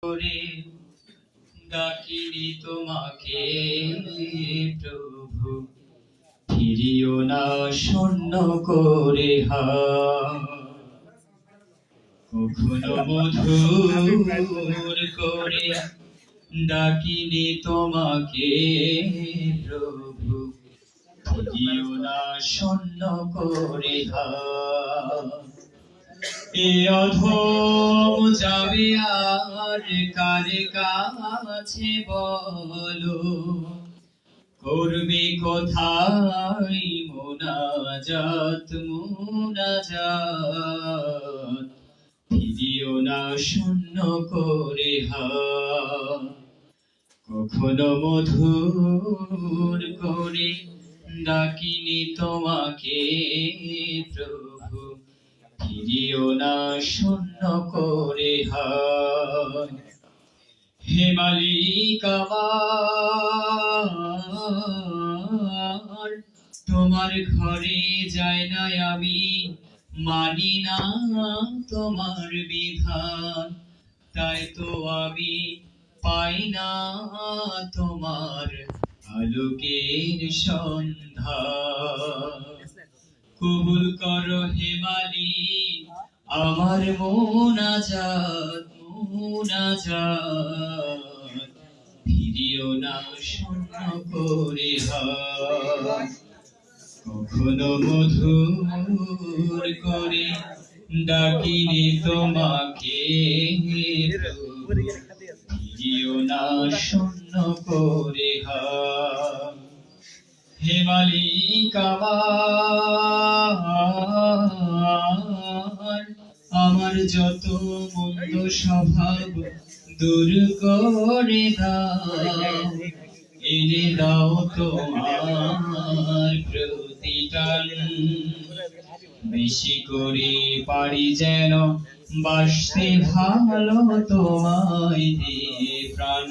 করে ডাকিনি তোমাকে প্রভু, ফিরিও না শূন্য করে কখনো মধুর করে ডাকিনি তোমাকে প্রভু, ফিরিও না শূন্য করে এ অধম যাবে আর কার কাছে বলো, করবে কোথায় মোনাজাত মোনাজাত, ফিরিও না শূন্য করে কখনো মধুর করে ডাকিনি তোমাকে প্রভু, ফিরিও না শূন্য করে হে মালিক আমার, তোমার ঘরে যাই না আমি, মানি না তোমার বিধান, তাই তো আমি পাই না তোমার আলোকের সন্ধান। কবুল করো হে মালিক আমার মোনাজাত মোনাজাত, ফিরিও না শূন্য করে কখনো মধুর করে ডাকিনি তোমাকে ফিরিও না শূন্য করে হে মালিক আমার যত মন্দ স্বভাব দূর করে দাও, এনে দাও তোমার প্রতিদান, বেশি করে পারি যেন বাসতে ভালো তোমায় দিয়ে প্রাণ।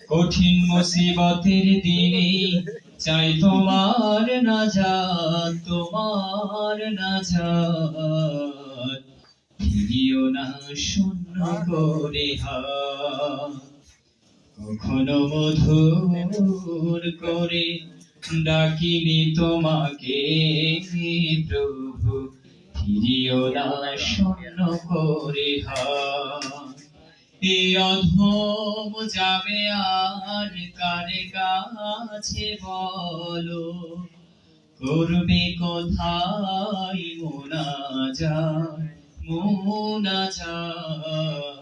কঠিন মুসিবতের দিনে চাই তোমার নাজাত তোমার নাজাত, ফিরিও না শূন্য করে কখনো মধুর করে ডাকিনি তোমাকে প্রভু, ফিরিও না শূন্য করে এ অধম যাবে আর কার কাছে বলো, করবে কোথায় মোনাজাত মোনাজাত।